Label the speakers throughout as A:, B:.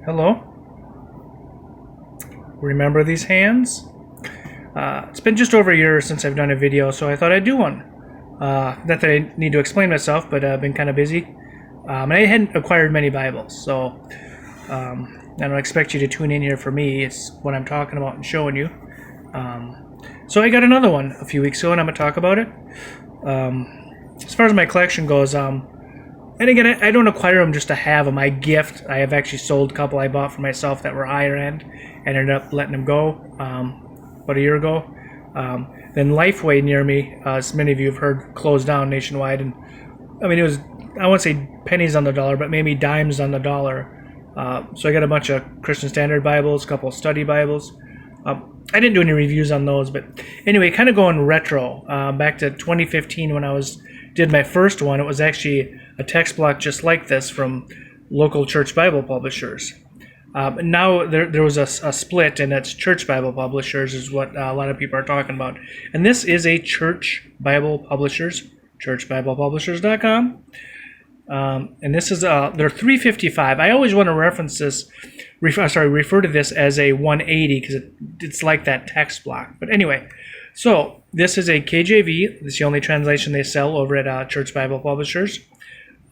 A: Hello? Remember these hands? It's been just over a year since I've done a video, so I thought I'd do one. Not that I need to explain myself, but I've been kind of busy. And I hadn't acquired many Bibles, so I don't expect you to tune in here for me. It's what I'm talking about and showing you. So I got another one a few weeks ago, and I'm going to talk about it. As far as my collection goes, and again, I don't acquire them just to have them. I gift. I have actually sold a couple I bought for myself that were higher end and ended up letting them go about a year ago. Then Lifeway near me, as many of you have heard, closed down nationwide. And I mean, it was, I won't say pennies on the dollar, but maybe dimes on the dollar. So I got a bunch of Christian Standard Bibles, a couple of study Bibles. I didn't do any reviews on those, but anyway, kind of going retro, back to 2015 when I did my first one. It was actually a text block just like this from local church Bible publishers. Now there was a split, and it's church Bible publishers is what a lot of people are talking about. And this is a church Bible publishers, churchbiblepublishers.com. And this is they're $3.55. I always want to reference this, refer to this as a 180 because it's like that text block. But anyway, so this is a KJV. It's the only translation they sell over at Church Bible Publishers.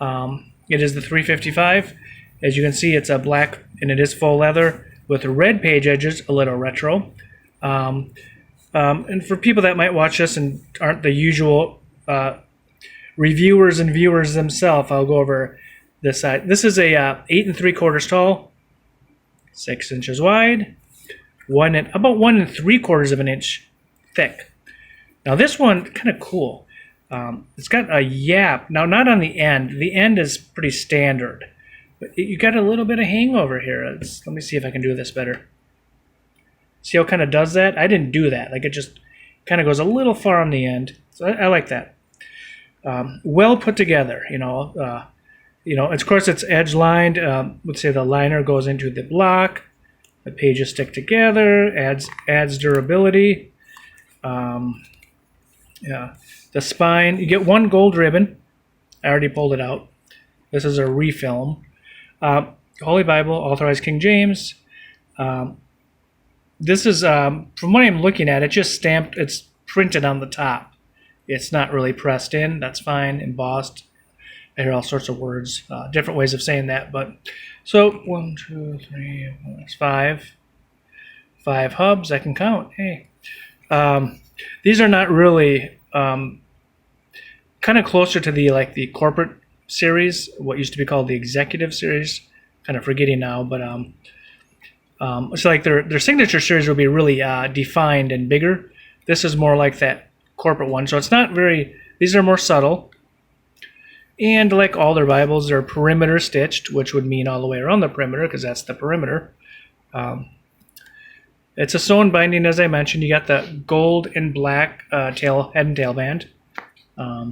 A: It is the $3.55. As you can see, it's a black, and it is faux leather with red page edges, a little retro. And for people that might watch this and aren't the usual reviewers and viewers themselves, I'll go over this side. This is a 8 3/4 tall, 6 inches wide, about 1 3/4 of an inch thick. Now this one, kind of cool. It's got a yap. Now not on the end. The end is pretty standard, but you got a little bit of hangover here. Let me see if I can do this better. See how it kind of does that? I didn't do that. Like it just kind of goes a little far on the end. So I like that. Well put together, of course it's edge lined. Let's say the liner goes into the block, the pages stick together, adds durability. The spine, you get one gold ribbon. I already pulled it out. This is a refilm. Holy Bible, Authorized King James. This is, from what I'm looking at, it's just stamped, it's printed on the top. It's not really pressed in. That's fine. Embossed. I hear all sorts of words, different ways of saying that. But so 1, 2, 3, 4, that's 5. 5 hubs. I can count. Hey, these are not really kind of closer to the corporate series, what used to be called the executive series. Kind of forgetting now, but it's like their signature series will be really defined and bigger. This is more like that corporate one, so it's not very, these are more subtle, and like all their Bibles, they're perimeter stitched, which would mean all the way around the perimeter because that's the perimeter. It's a sewn binding, as I mentioned. You got the gold and black head and tail band. I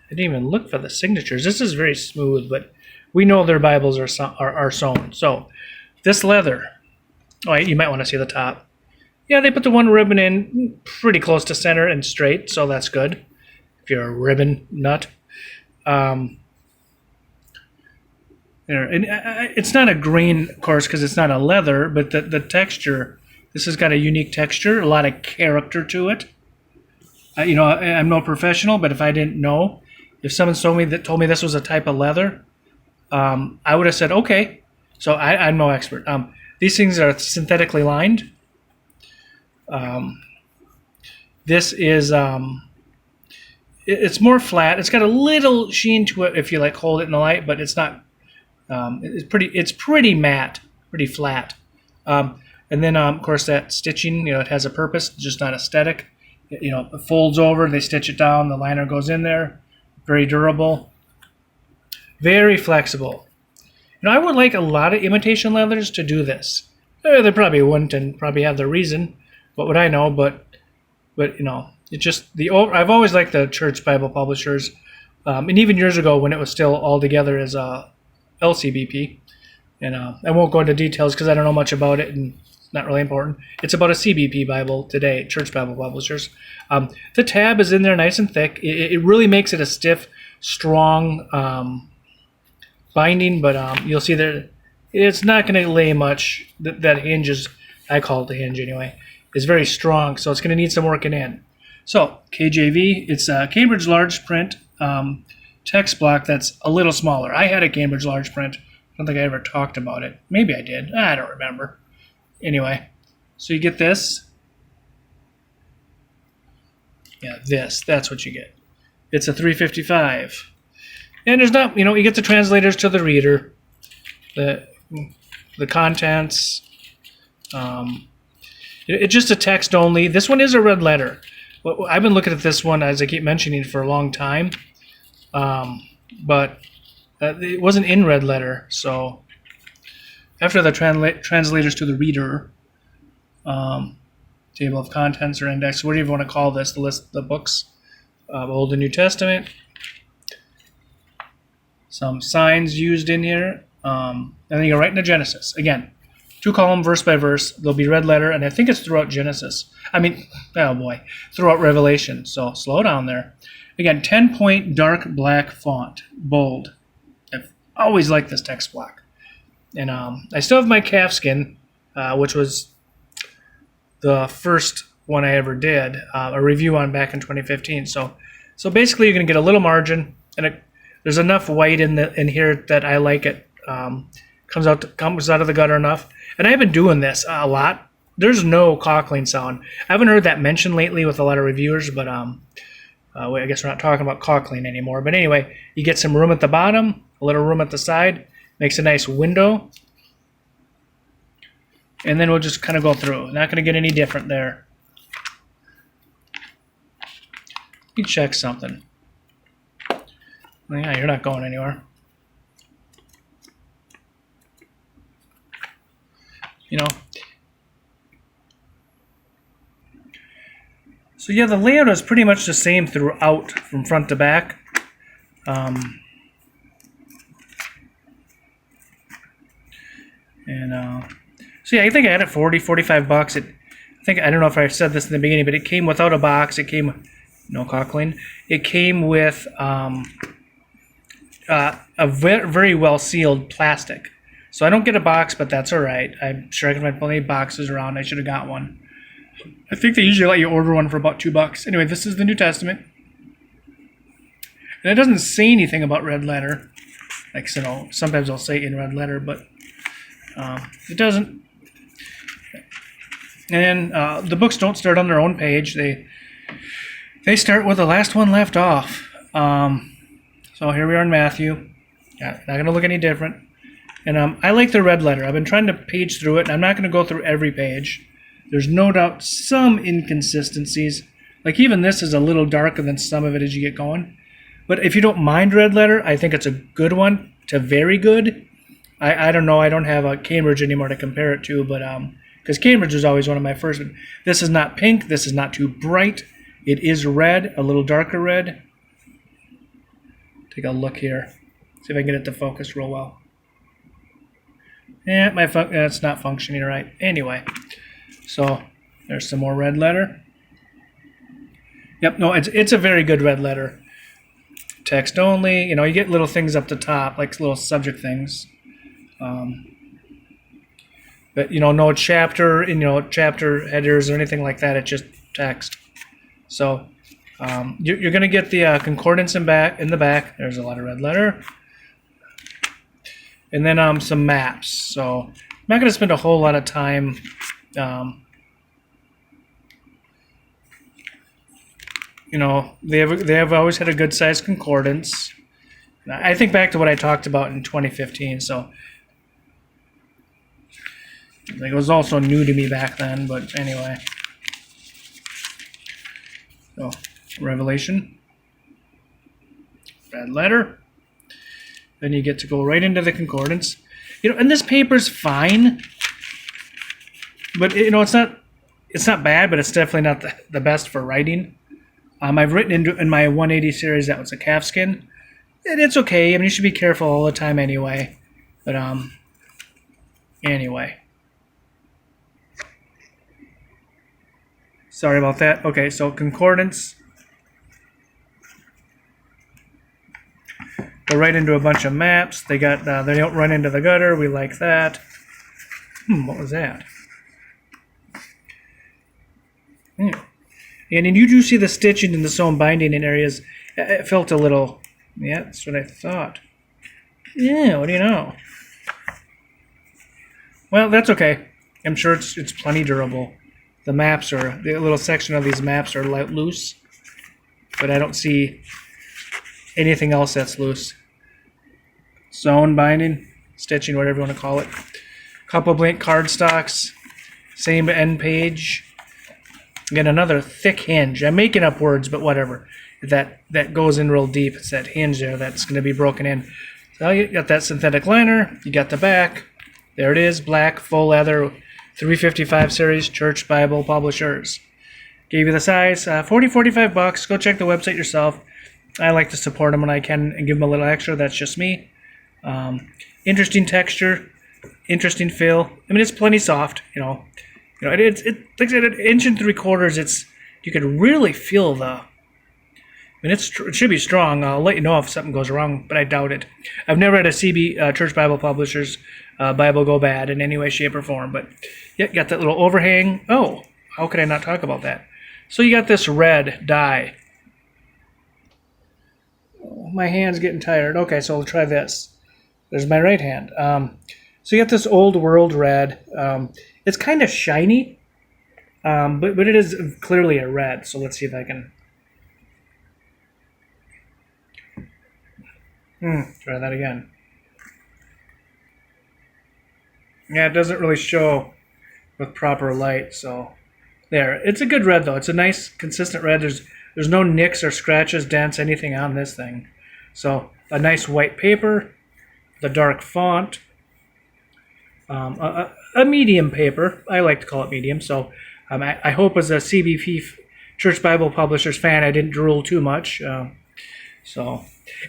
A: didn't even look for the signatures. This is very smooth, but we know their Bibles are sewn. So this leather, you might want to see the top. Yeah, they put the one ribbon in pretty close to center and straight, so that's good if you're a ribbon nut. It's not a grain, of course, because it's not a leather, but the texture, this has got a unique texture, a lot of character to it. I'm no professional, but if I didn't know, if someone told me this was a type of leather, I would have said, okay. So I'm no expert. These things are synthetically lined. This is it's more flat. It's got a little sheen to it if you hold it in the light, but it's not. It's pretty matte, pretty flat. And then of course that stitching, it has a purpose, just not aesthetic. It folds over, they stitch it down, the liner goes in there. Very durable, very flexible. I would like a lot of imitation leathers to do this. They probably wouldn't, and probably have their reason. What would I know? But it's just I've always liked the church Bible publishers, and even years ago when it was still all together as LCBP, and I won't go into details because I don't know much about it and it's not really important. It's about a CBP Bible today, Church Bible Publishers. The tab is in there nice and thick. It really makes it a stiff, strong binding, but you'll see there it's not going to lay much. That hinge is, I call it the hinge anyway, is very strong, so it's going to need some working in. So KJV, it's a Cambridge large print text block that's a little smaller. I had a Cambridge large print. I don't think I ever talked about it. Maybe I did. I don't remember. Anyway, so you get this. Yeah, that's what you get. It's a 355. And there's not, you get the translators to the reader, the contents. It's just a text only. This one is a red letter. I've been looking at this one, as I keep mentioning, for a long time. But it wasn't in red letter. So after the translators to the reader, table of contents or index, whatever you want to call this, the list of the books, Old and New Testament. Some signs used in here. And then you go right into Genesis. Again, 2-column, verse by verse. There'll be red letter, and I think it's throughout Genesis. Throughout Revelation. So slow down there. Again, 10-point dark black font, bold. I've always liked this text block. And I still have my calfskin, which was the first one I ever did, a review on back in 2015. So basically, you're going to get a little margin, and there's enough white in here that I like it. Comes out of the gutter enough. And I've been doing this a lot. There's no cackling sound. I haven't heard that mentioned lately with a lot of reviewers, but I guess we're not talking about cackling anymore. But anyway, you get some room at the bottom, a little room at the side. Makes a nice window. And then we'll just kind of go through. Not going to get any different there. You check something. Well, yeah, you're not going anywhere. So yeah, the layout is pretty much the same throughout, from front to back. So yeah, I think I had it $45. I don't know if I said this in the beginning, but it came without a box. It came, no cackling. It came with a very well sealed plastic. So I don't get a box, but that's all right. I'm sure I can find plenty of boxes around. I should have got one. I think they usually let you order one for about $2. Anyway, this is the New Testament. And it doesn't say anything about red letter. Like, sometimes I'll say in red letter, but it doesn't. And the books don't start on their own page. They start with the last one left off. So here we are in Matthew. Yeah, not going to look any different. And I like the red letter. I've been trying to page through it, and I'm not going to go through every page. There's no doubt some inconsistencies. Like, even this is a little darker than some of it as you get going. But if you don't mind red letter, I think it's a good one to very good. I don't know. I don't have a Cambridge anymore to compare it to, but because Cambridge was always one of my first. This is not pink. This is not too bright. It is red, a little darker red. Take a look here. See if I can get it to focus real well. Yeah, it's not functioning right. Anyway, so there's some more red letter. Yep, no, it's a very good red letter. Text only. You get little things up the top, like little subject things. But no chapter, chapter headers or anything like that. It's just text. So you're going to get the concordance in the back. There's a lot of red letter. And then some maps. So I'm not going to spend a whole lot of time. They have always had a good sized concordance. I think back to what I talked about in 2015. So it was also new to me back then. But anyway. So Revelation. Red letter. Then you get to go right into the concordance. And this paper's fine. But it's not bad, but it's definitely not the best for writing. I've written in my 180 series that was a calfskin. And it's okay. I mean, you should be careful all the time anyway. But anyway. Sorry about that. Okay, so concordance. go right into a bunch of maps. They don't run into the gutter. We like that. What was that? And then you do see the stitching and the sewn binding in areas. It felt a little, yeah, that's what I thought. Yeah, what do you know? Well, that's okay. I'm sure it's plenty durable. The little section of these maps are loose, but I don't see anything else that's loose. Sewn binding, stitching, whatever you want to call it. Couple blank cardstocks, same end page. Again, another thick hinge. I'm making up words, but whatever. That goes in real deep. It's that hinge there that's going to be broken in. So you got that synthetic liner. You got the back. There it is, black, full leather, 355 series, Church Bible Publishers. Gave you the size, $45. Go check the website yourself. I like to support them when I can and give them a little extra. That's just me. Interesting texture, interesting feel. I mean, it's plenty soft. It's like I said, 1 3/4 inches. You could really feel it should be strong. I'll let you know if something goes wrong, but I doubt it. I've never had a Church Bible Publishers Bible go bad in any way, shape, or form. But yeah, got that little overhang. Oh, how could I not talk about that? So you got this red dye. Oh, my hand's getting tired. Okay, so I'll try this. There's my right hand. So you got this Old World red. It's kind of shiny, but it is clearly a red. So let's see if I can try that again. Yeah, it doesn't really show with proper light. So there, it's a good red though. It's a nice, consistent red. There's no nicks or scratches, dents, anything on this thing. So a nice white paper, the dark font. A medium paper. I like to call it medium. So I hope as a CBP Church Bible Publishers fan, I didn't drool too much.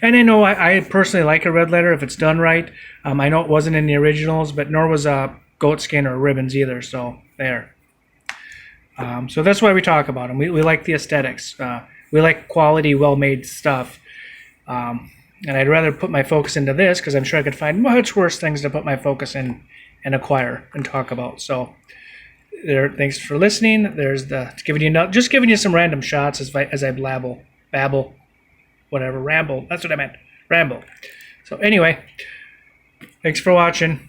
A: And I know I personally like a red letter if it's done right. I know it wasn't in the originals, but nor was goat skin or ribbons either. So there. So that's why we talk about them. We like the aesthetics. We like quality, well-made stuff. And I'd rather put my focus into this because I'm sure I could find much worse things to put my focus in and acquire and talk about. So there. Thanks for listening. There's just giving you some random shots as I babble, whatever, ramble. That's what I meant, ramble. So anyway, thanks for watching.